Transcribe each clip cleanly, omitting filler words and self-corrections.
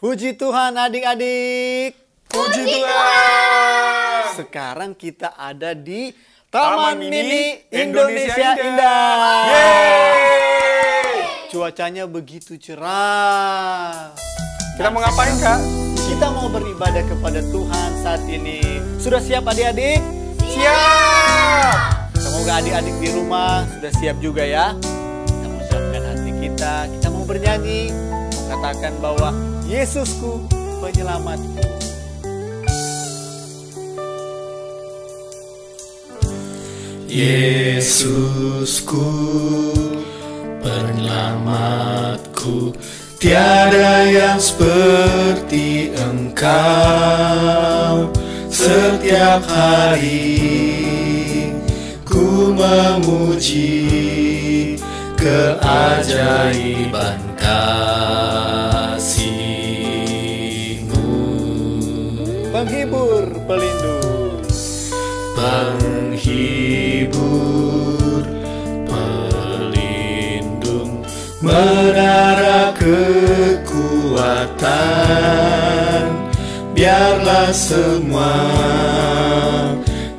Puji Tuhan adik-adik. Puji Tuhan. Sekarang kita ada di Taman Mini Indonesia Indah. Indah. Yeay. Cuacanya begitu cerah. Kita mau ngapain, Kak? Kita mau beribadah kepada Tuhan saat ini. Sudah siap adik-adik? Siap. Semoga adik-adik di rumah sudah siap juga ya. Kita mau siapkan hati kita mau bernyanyi, mengatakan bahwa Yesusku penyelamatku. Yesusku penyelamatku, tiada yang seperti Engkau. Setiap hari ku memuji keajaiban kasih-Mu. Penghibur, pelindung, penghibur, pelindung, menara kekuatan. Biarlah semua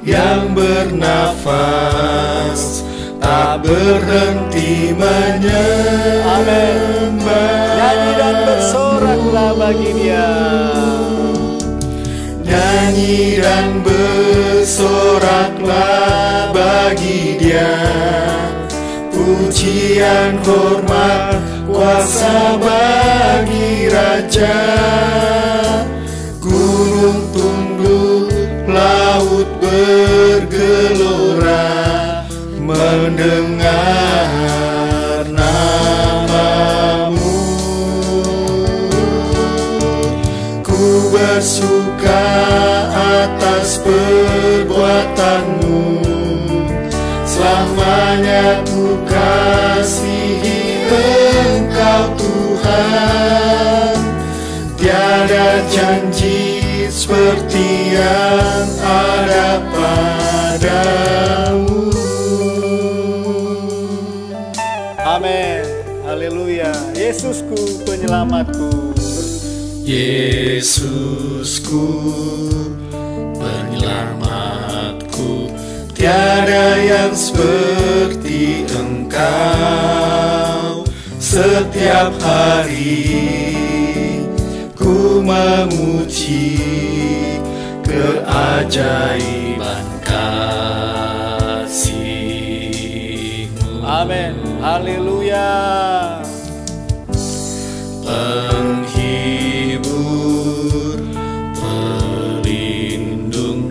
yang bernafas tak berhenti menyembah. nyanyi dan bersoraklah bagi Dia. Nyanyi dan bersoraklah bagi Dia. Pujian, hormat, kuasa bagi Raja. Gunung tunduk, laut bergelora mendengar nama-Mu. Ku bersuka atas perbuatan-Mu, selamanya ku kasihi Engkau Tuhan. Tiada janji seperti yang ada padamu. Amin. Haleluya. Yesusku penyelamatku. Yesusku penyelamatku, tiada yang seperti Engkau. Setiap hari ku memuji keajaiban kasih-Mu. Amin. Haleluya. Penghibur, pelindung,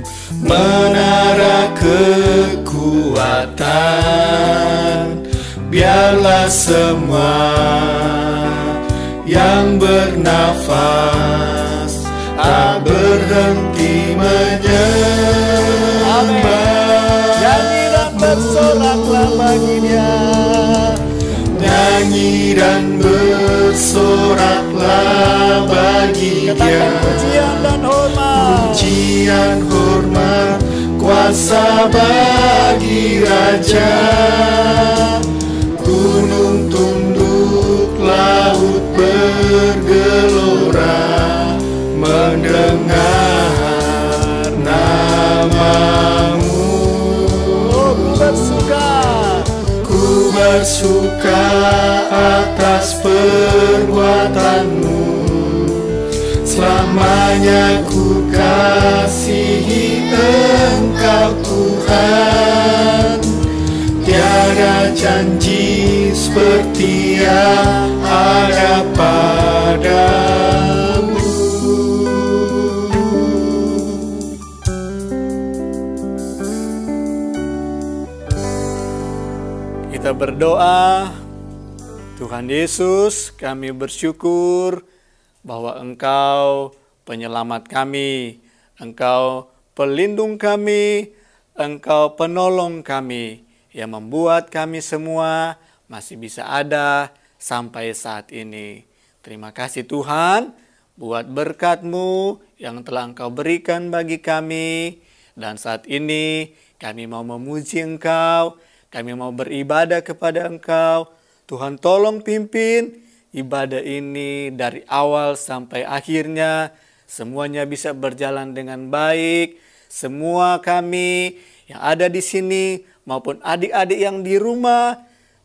menara kekuatan. Biarlah semua yang bernafas tak berhenti menyembah. Nyanyi dan bersoraklah bagi Dia. Nyanyi dan bersoraklah bagi Dia. Katakan pujian dan hormat. Pujian, hormat, kuasa bagi Raja. Gunung tunduk, laut bergelora mendengar nama-Mu. Oh, Ku bersuka atas perbuatan-Mu, selamanya ku kasihi Engkau Tuhan. Tiada janji seperti yang ada padamu. Kita berdoa. Tuhan Yesus, kami bersyukur bahwa Engkau penyelamat kami, Engkau pelindung kami, Engkau penolong kami, yang membuat kami semua masih bisa ada sampai saat ini. Terima kasih Tuhan buat berkat-Mu yang telah Engkau berikan bagi kami. Dan saat ini kami mau memuji Engkau, kami mau beribadah kepada Engkau. Tuhan tolong pimpin ibadah ini dari awal sampai akhirnya semuanya bisa berjalan dengan baik. Semua kami yang ada di sini maupun adik-adik yang di rumah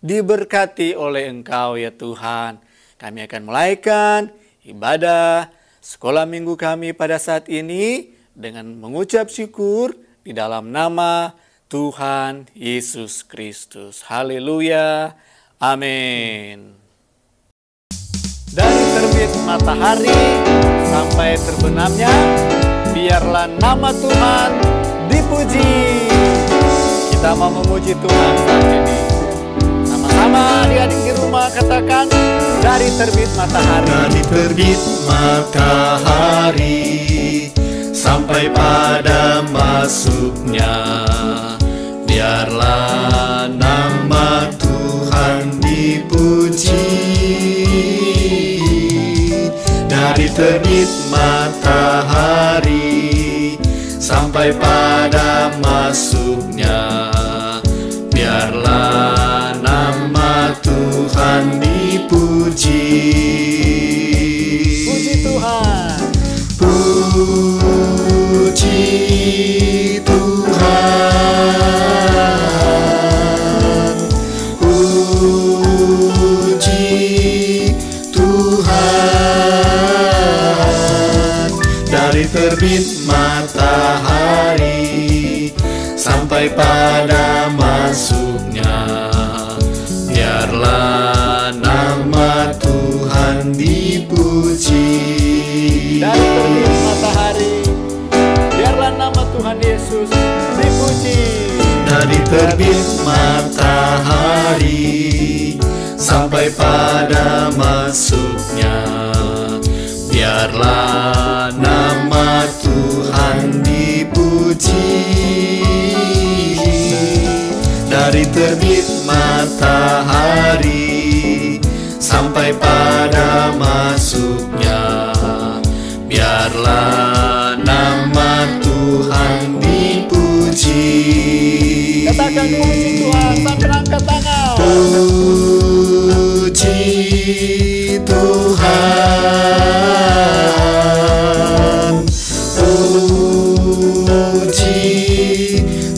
diberkati oleh Engkau ya Tuhan. Kami akan mulaikan ibadah sekolah minggu kami pada saat ini dengan mengucap syukur di dalam nama Tuhan Yesus Kristus. Haleluya. Amin. Dari terbit matahari sampai terbenamnya, biarlah nama Tuhan dipuji. Kita mau memuji Tuhan saat ini. Sama-sama adik-adik di rumah katakan, dari terbit matahari. Dari terbit matahari sampai pada masuknya, biarlah nama Tuhan dipuji. Dari terbit matahari sampai pada masuknya, biarlah nama Tuhan dipuji. Puji Tuhan. Puji Tuhan. Puji Tuhan. Dari terbit matahari sampai pada masuknya, biarlah nama Tuhan dipuji. Dari terbit matahari, biarlah nama Tuhan Yesus dipuji. Dari terbit matahari sampai pada masuknya, biarlah nama Tuhan dipuji. Dari terbit matahari sampai pada masuknya, biarlah nama Tuhan dipuji. Katakan puji Tuhan sambil angkat tangan. Puji Tuhan. Puji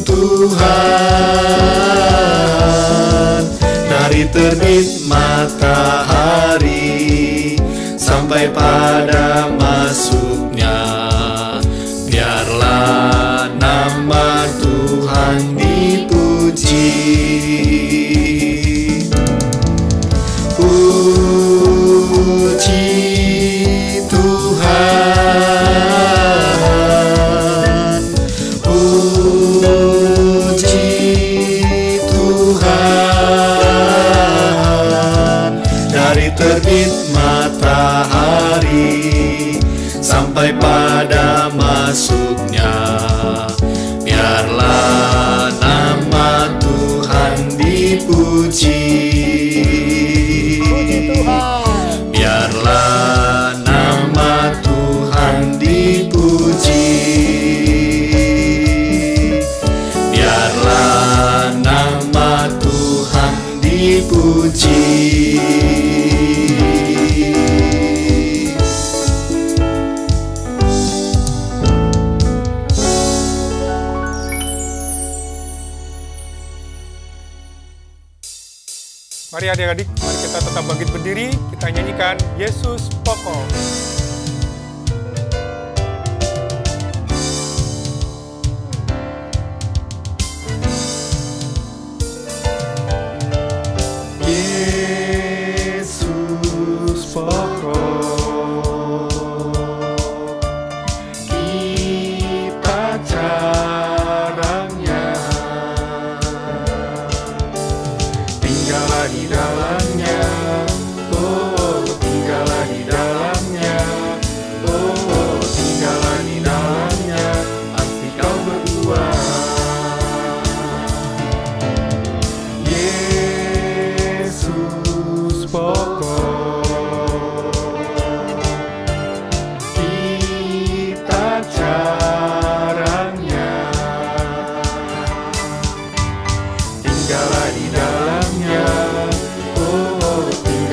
Tuhan. Dari terbit matahari sampai pada masuknya, biarlah nama Tuhan dipuji. Puji Tuhan. Puji Tuhan. Dari terbit matahari sampai pada masuknya, biarlah nama Tuhan dipuji. Puji Tuhan. Biarlah nama Tuhan dipuji. Biarlah nama Tuhan dipuji. Mari adik-adik, mari kita tetap bangkit berdiri, kita nyanyikan Yesus Pokok. Yesus pokok, kita caranya, tinggallah di dalamnya, oh tinggallah di dalamnya, oh tinggallah di dalamnya, arti kau berdua. Yesus pokok, kita caranya, tinggallah di dalamnya, oh tinggallah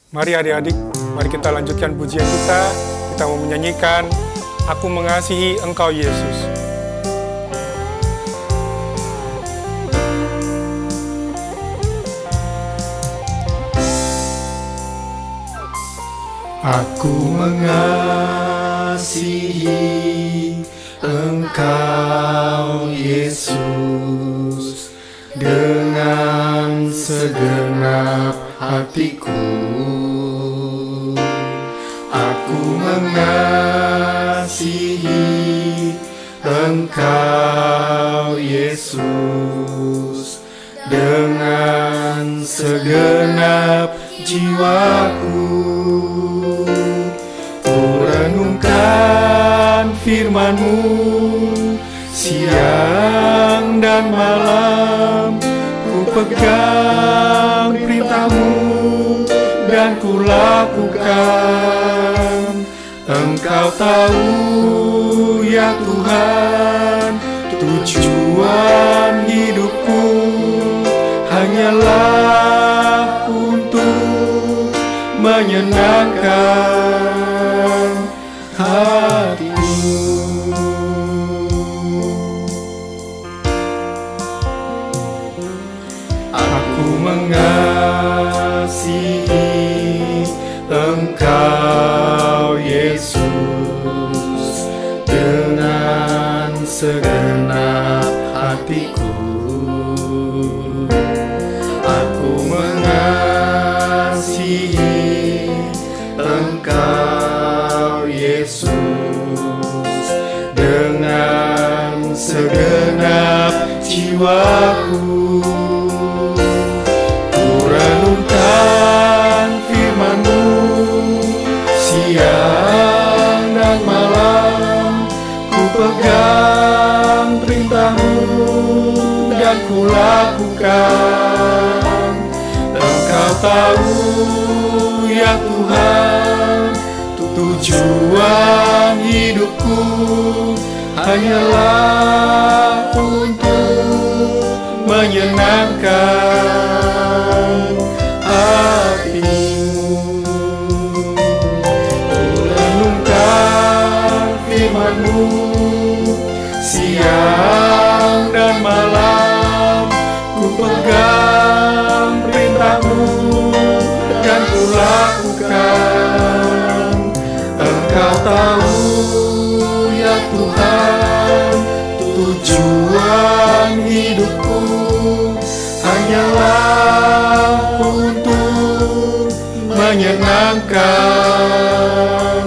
Mari adik-adik, mari kita lanjutkan pujian kita. Kita mau menyanyikan Aku Mengasihi Engkau Yesus. Aku mengasihi Engkau Yesus dengan segenap hatiku. Aku mengasihi Engkau Yesus dengan segenap jiwaku. Ku renungkan firman-Mu siang dan malam, ku pegang perintah-Mu dan ku lakukan. Engkau tahu ya Tuhan, tujuan hidupku hanyalah untuk menyenangkan hati-Mu. Aku mengasihi Engkau Yesus dengan segenap hatiku. Aku mengasihi Engkau Yesus dengan segenap jiwaku. Ku renungkan firman-Mu siang dan malam, ku pegang perintah-Mu dan ku lakukan. Engkau tahu ya Tuhan, tujuan hidupku hanyalah untuk menyenangkan hati-Mu. Ku renungkan firman-Mu siang dan malam, ku pegang perintah-Mu dan ku lakukan. Engkau tahu ya Tuhan, tujuan hidupku hanyalah untuk menyenangkan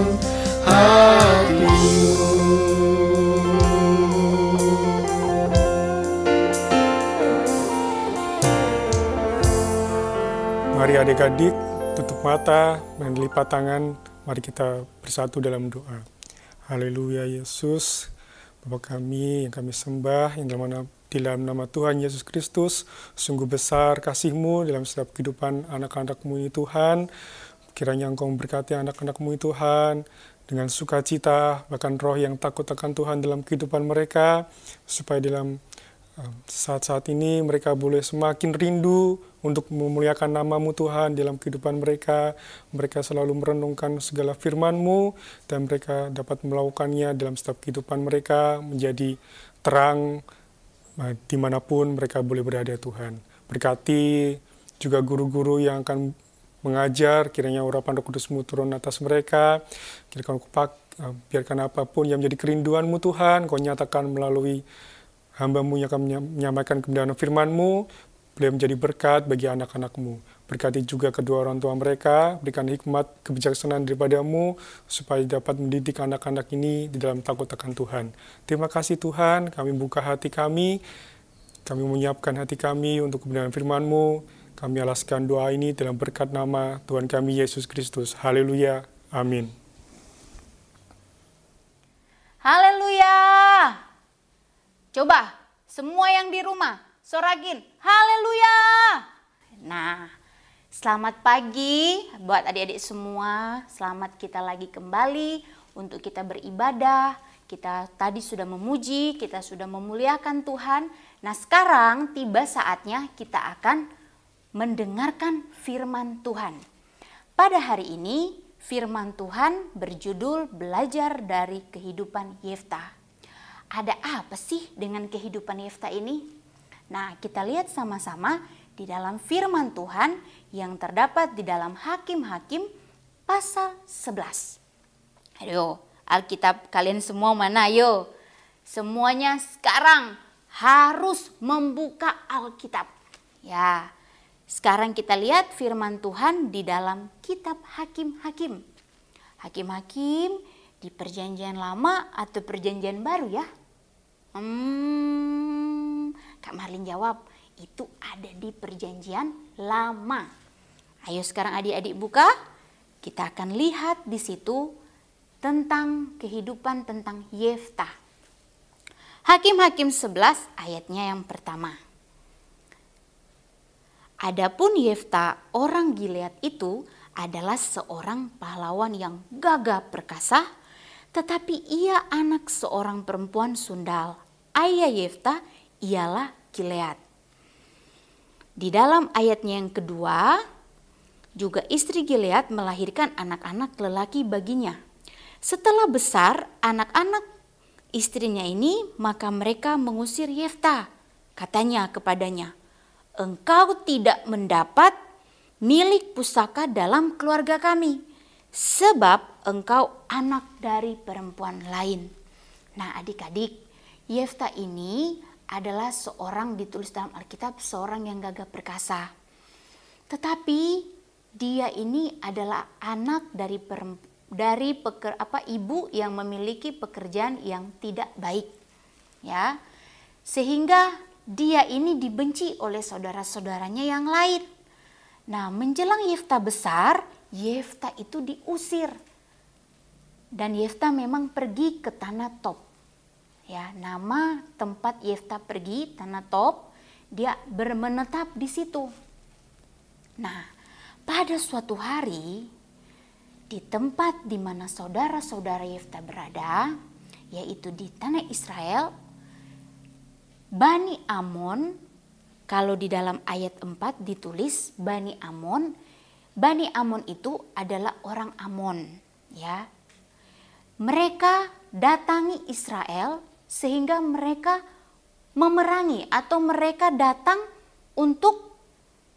hati-Mu. Mari adik-adik, tutup mata dan lipat tangan. Mari kita bersatu dalam doa. Haleluya Yesus, Bapa kami yang kami sembah, yang dalam nama Tuhan Yesus Kristus, sungguh besar kasih-Mu dalam setiap kehidupan anak-anak-Mu ini Tuhan. Kiranya Engkau memberkati anak-anak-Mu ini Tuhan, dengan sukacita, bahkan roh yang takut akan Tuhan dalam kehidupan mereka, supaya dalam saat-saat ini mereka boleh semakin rindu untuk memuliakan nama-Mu Tuhan dalam kehidupan mereka. Mereka selalu merenungkan segala firman-Mu dan mereka dapat melakukannya dalam setiap kehidupan mereka, menjadi terang dimanapun mereka boleh berada Tuhan. Berkati juga guru-guru yang akan mengajar, kiranya urapan Roh Kudus-Mu turun atas mereka. Biarkan apapun yang menjadi kerinduan-Mu Tuhan, Kau nyatakan melalui hamba-Mu yang akan menyampaikan kebenaran firman-Mu, boleh menjadi berkat bagi anak-anak-Mu. Berkati juga kedua orang tua mereka, berikan hikmat, kebijaksanaan daripada-Mu, supaya dapat mendidik anak-anak ini di dalam takut akan Tuhan. Terima kasih Tuhan, kami buka hati kami menyiapkan hati kami untuk kebenaran firman-Mu. Kami alaskan doa ini dalam berkat nama Tuhan kami Yesus Kristus. Haleluya. Amin. Haleluya. Coba semua yang di rumah sorakin haleluya. Nah, selamat pagi buat adik-adik semua. Selamat kita lagi kembali untuk kita beribadah. Kita tadi sudah memuji, kita sudah memuliakan Tuhan. Nah, sekarang tiba saatnya kita akan mendengarkan firman Tuhan. pada hari ini firman Tuhan berjudul Belajar dari Kehidupan Yefta. Ada apa sih dengan kehidupan Yefta ini? Nah, kita lihat sama-sama di dalam firman Tuhan yang terdapat di dalam Hakim-Hakim pasal 11. Ayo, Alkitab kalian semua mana? Ayo, semuanya sekarang harus membuka Alkitab. Ya, sekarang kita lihat firman Tuhan di dalam kitab Hakim-Hakim. Hakim-Hakim di Perjanjian Lama atau Perjanjian Baru ya? Kak Marlin jawab, itu ada di Perjanjian Lama. Ayo sekarang adik-adik buka, kita akan lihat di situ tentang kehidupan tentang Yefta. Hakim-Hakim 11 ayatnya yang pertama. Adapun Yefta orang Gilead itu adalah seorang pahlawan yang gagah perkasa, tetapi ia anak seorang perempuan sundal. Ayah Yefta ialah Gilead. Di dalam ayatnya yang kedua, juga istri Gilead melahirkan anak-anak lelaki baginya. Setelah besar anak-anak istrinya ini, maka mereka mengusir Yefta. Katanya kepadanya, engkau tidak mendapat milik pusaka dalam keluarga kami, sebab engkau anak dari perempuan lain. Nah adik-adik, Yefta ini adalah seorang, ditulis dalam Alkitab, seorang yang gagah perkasa. Tetapi dia ini adalah anak dari ibu yang memiliki pekerjaan yang tidak baik. Ya. Sehingga dia ini dibenci oleh saudara-saudaranya yang lain. Nah, menjelang Yefta besar, Yefta itu diusir. Dan Yefta memang pergi ke tanah Tob. Ya, nama tempat Yefta pergi, tanah Tob, dia menetap di situ. Nah, pada suatu hari di tempat di mana saudara-saudara Yefta berada, yaitu di tanah Israel, Bani Amon, kalau di dalam ayat 4 ditulis Bani Amon. Bani Amon itu adalah orang Amon, ya. Mereka datangi Israel sehingga mereka memerangi atau mereka datang untuk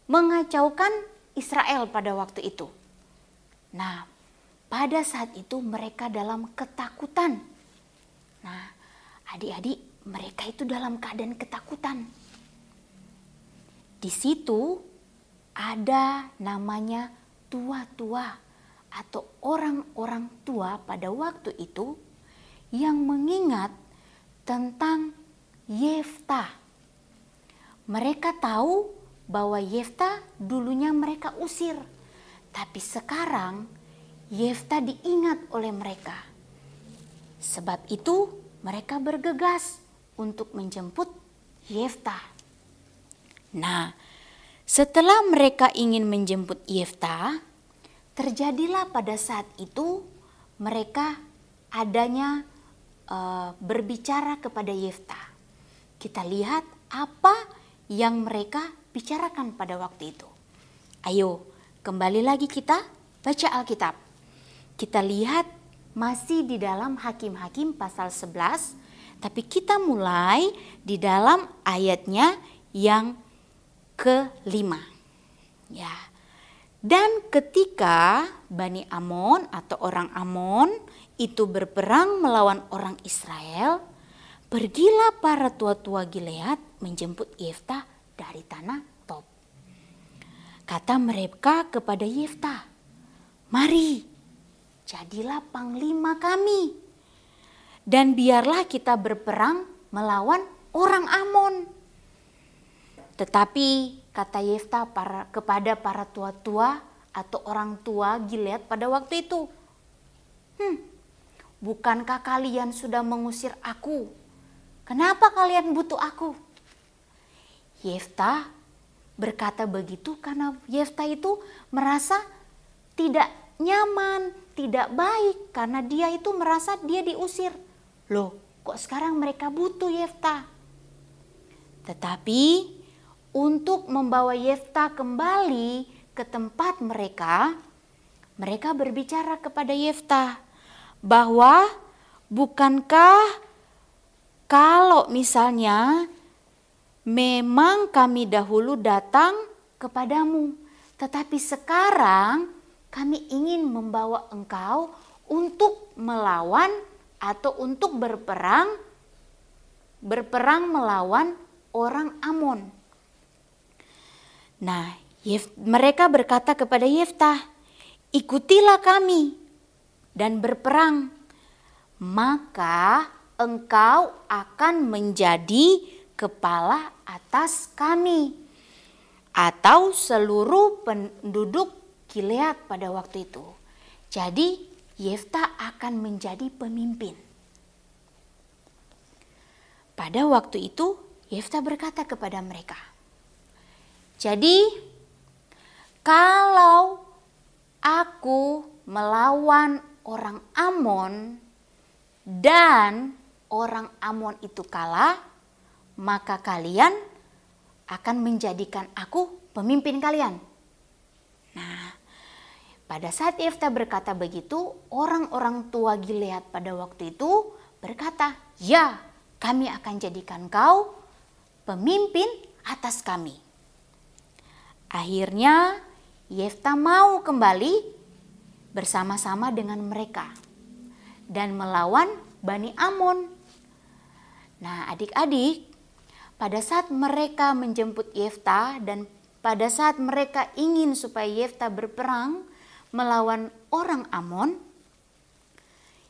mengacaukan Israel pada waktu itu. Nah, pada saat itu mereka dalam ketakutan. Nah, adik-adik, mereka itu dalam keadaan ketakutan. Di situ ada namanya tua-tua atau orang-orang tua pada waktu itu yang mengingat tentang Yefta. Mereka tahu bahwa Yefta dulunya mereka usir, tapi sekarang Yefta diingat oleh mereka. Sebab itu mereka bergegas untuk menjemput Yefta. Nah, setelah mereka ingin menjemput Yefta, terjadilah pada saat itu mereka adanya berbicara kepada Yefta. Kita lihat apa yang mereka bicarakan pada waktu itu. Ayo, kembali lagi kita baca Alkitab. Kita lihat masih di dalam Hakim-Hakim pasal 11, tapi kita mulai di dalam ayatnya yang ke-5. Ya. Dan ketika Bani Amon atau orang Amon itu berperang melawan orang Israel, pergilah para tua-tua Gilead menjemput Yefta dari tanah Tob. Kata mereka kepada Yefta, mari, jadilah panglima kami, dan biarlah kita berperang melawan orang Amon. Tetapi kata Yefta kepada para tua-tua atau orang tua Gilead pada waktu itu, bukankah kalian sudah mengusir aku? Kenapa kalian butuh aku? Yefta berkata begitu karena Yefta itu merasa tidak nyaman, tidak baik karena dia itu merasa dia diusir. Loh, kok sekarang mereka butuh Yefta? Tetapi untuk membawa Yefta kembali ke tempat mereka, mereka berbicara kepada Yeftah bahwa bukankah kalau misalnya memang kami dahulu datang kepadamu, tetapi sekarang kami ingin membawa engkau untuk melawan atau untuk berperang melawan orang Amon. Nah, mereka berkata kepada Yeftah, ikutilah kami dan berperang, maka engkau akan menjadi kepala atas kami atau seluruh penduduk Gilead pada waktu itu. Jadi Yeftah akan menjadi pemimpin. Pada waktu itu Yeftah berkata kepada mereka, jadi kalau aku melawan orang Amon dan orang Amon itu kalah, maka kalian akan menjadikan aku pemimpin kalian. Nah, pada saat Yeftah berkata begitu, orang-orang tua Gilead pada waktu itu berkata, ya, kami akan jadikan kau pemimpin atas kami. Akhirnya Yeftah mau kembali bersama-sama dengan mereka dan melawan Bani Amon. Nah, adik-adik, pada saat mereka menjemput Yeftah dan pada saat mereka ingin supaya Yeftah berperang melawan orang Amon,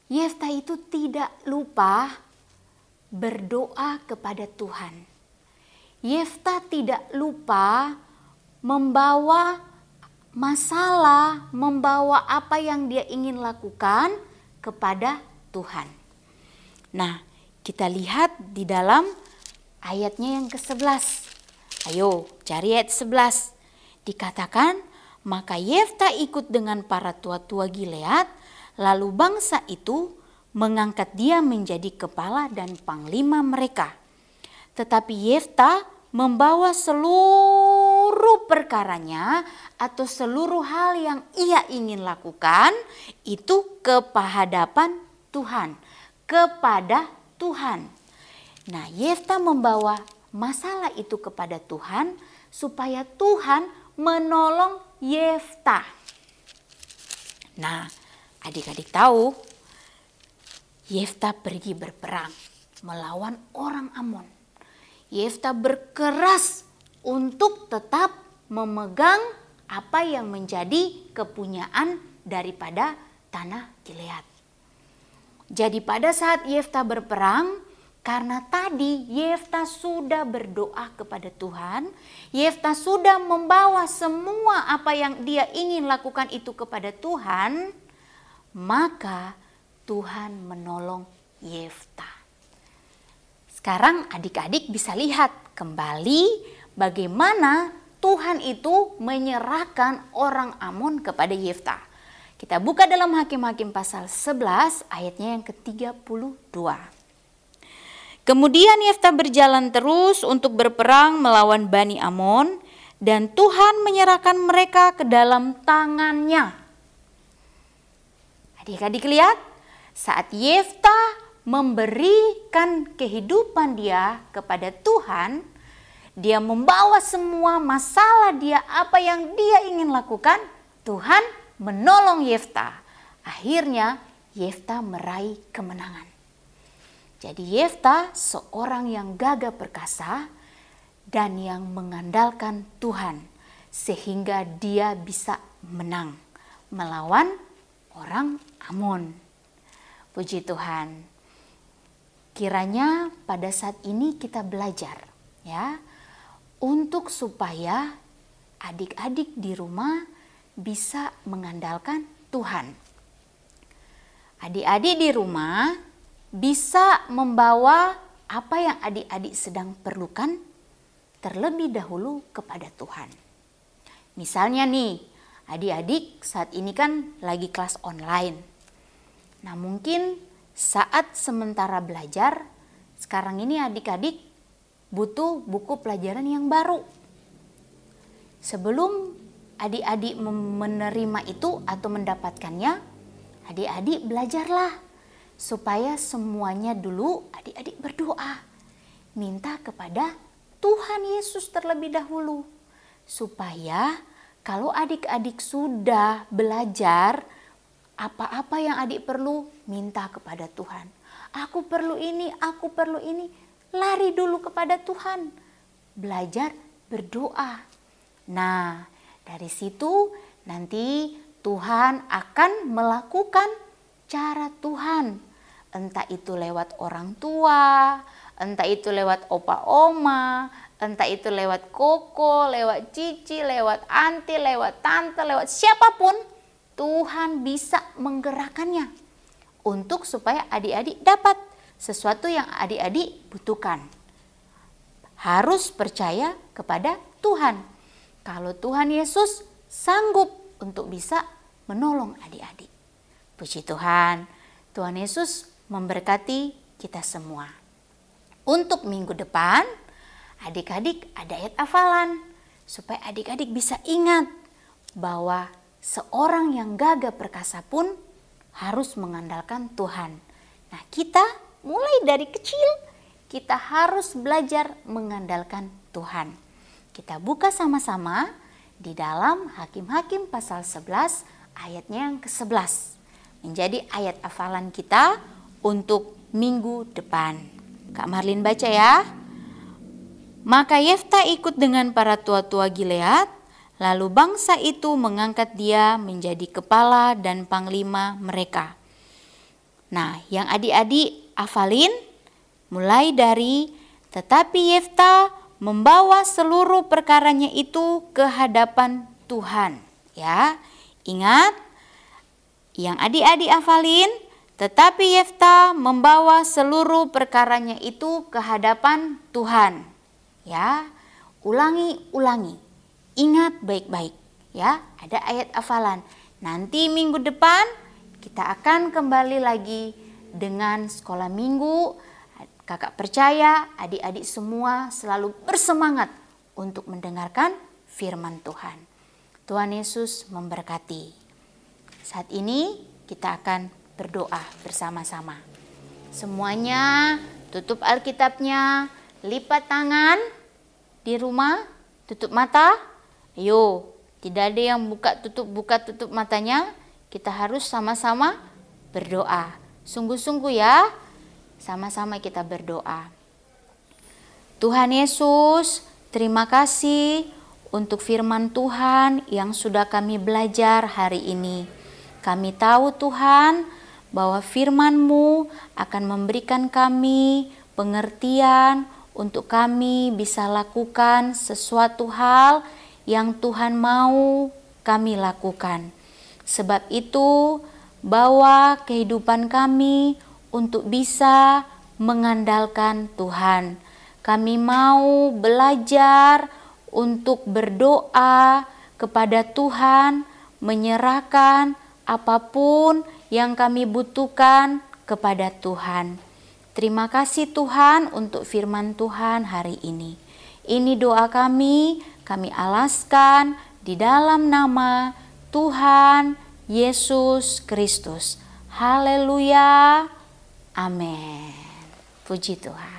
Yeftah itu tidak lupa berdoa kepada Tuhan. Yeftah tidak lupa membawa masalah, membawa apa yang dia ingin lakukan kepada Tuhan. Nah, kita lihat di dalam ayatnya yang ke-11. Ayo, cari ayat 11. Dikatakan, maka Yeftah ikut dengan para tua-tua Gilead, lalu bangsa itu mengangkat dia menjadi kepala dan panglima mereka. Tetapi Yeftah membawa seluruh perkaranya atau seluruh hal yang ia ingin lakukan itu kehadapan Tuhan, kepada Tuhan. Nah, Yeftah membawa masalah itu kepada Tuhan supaya Tuhan menolong Yeftah. Nah, adik-adik tahu Yeftah pergi berperang melawan orang Amon. Yeftah berkeras untuk tetap memegang apa yang menjadi kepunyaan daripada tanah Gilead. Jadi pada saat Yeftah berperang, karena tadi Yeftah sudah berdoa kepada Tuhan, Yeftah sudah membawa semua apa yang dia ingin lakukan itu kepada Tuhan, maka Tuhan menolong Yeftah. Sekarang adik-adik bisa lihat kembali bagaimana Tuhan itu menyerahkan orang Amon kepada Yeftah. Kita buka dalam Hakim-Hakim pasal 11 ayatnya yang ke-32. Kemudian Yeftah berjalan terus untuk berperang melawan Bani Amon dan Tuhan menyerahkan mereka ke dalam tangannya. Adik-adik lihat, saat Yeftah memberikan kehidupan dia kepada Tuhan, dia membawa semua masalah dia, apa yang dia ingin lakukan, Tuhan menolong Yeftah. Akhirnya Yeftah meraih kemenangan. Jadi Yeftah seorang yang gagah perkasa dan yang mengandalkan Tuhan sehingga dia bisa menang melawan orang Amon. Puji Tuhan. Kiranya pada saat ini kita belajar ya untuk supaya adik-adik di rumah bisa mengandalkan Tuhan. Adik-adik di rumah bisa membawa apa yang adik-adik sedang perlukan terlebih dahulu kepada Tuhan. Misalnya nih, adik-adik saat ini kan lagi kelas online. Nah, mungkin saat sementara belajar, sekarang ini adik-adik butuh buku pelajaran yang baru. Sebelum adik-adik menerima itu atau mendapatkannya, adik-adik belajarlah supaya semuanya dulu adik-adik berdoa. Minta kepada Tuhan Yesus terlebih dahulu. Supaya kalau adik-adik sudah belajar, apa-apa yang adik perlu, minta kepada Tuhan. Aku perlu ini, aku perlu ini. Lari dulu kepada Tuhan. Belajar berdoa. Nah, dari situ nanti Tuhan akan melakukan cara Tuhan. Entah itu lewat orang tua, entah itu lewat opa oma, entah itu lewat koko, lewat cici, lewat anti, lewat tante, lewat siapapun. Tuhan bisa menggerakkannya untuk supaya adik-adik dapat sesuatu yang adik-adik butuhkan. Harus percaya kepada Tuhan. Kalau Tuhan Yesus sanggup untuk bisa menolong adik-adik. Puji Tuhan, Tuhan Yesus memberkati kita semua. Untuk minggu depan, adik-adik ada ayat hafalan supaya adik-adik bisa ingat bahwa seorang yang gagah perkasa pun harus mengandalkan Tuhan. Nah, kita mulai dari kecil kita harus belajar mengandalkan Tuhan. Kita buka sama-sama di dalam Hakim-Hakim pasal 11 ayatnya yang ke-11. Menjadi ayat hafalan kita untuk minggu depan. Kak Marlin baca ya. Maka Yefta ikut dengan para tua-tua Gilead, lalu bangsa itu mengangkat dia menjadi kepala dan panglima mereka. Nah, yang adik-adik hafalin mulai dari tetapi Yefta membawa seluruh perkaranya itu ke hadapan Tuhan. Ya, ingat yang adik-adik hafalin, tetapi Yefta membawa seluruh perkaranya itu ke hadapan Tuhan. Ya, ulangi. Ingat baik-baik. Ya, ada ayat hafalan. Nanti minggu depan kita akan kembali lagi dengan sekolah minggu. Kakak percaya adik-adik semua selalu bersemangat untuk mendengarkan firman Tuhan. Tuhan Yesus memberkati. Saat ini kita akan berdoa bersama-sama. Semuanya tutup Alkitabnya, lipat tangan di rumah, tutup mata. Ayo, tidak ada yang buka tutup matanya. Kita harus sama-sama berdoa. Sungguh-sungguh ya, sama-sama kita berdoa. Tuhan Yesus, terima kasih untuk firman Tuhan yang sudah kami belajar hari ini. Kami tahu Tuhan bahwa firman-Mu akan memberikan kami pengertian untuk kami bisa lakukan sesuatu hal yang Tuhan mau kami lakukan. Sebab itu, bawa kehidupan kami untuk bisa mengandalkan Tuhan. Kami mau belajar untuk berdoa kepada Tuhan, menyerahkan apapun yang kami butuhkan kepada Tuhan. Terima kasih Tuhan untuk firman Tuhan hari ini. Ini doa kami alaskan di dalam nama Tuhan Yesus Kristus. Haleluya. Amin. Puji Tuhan.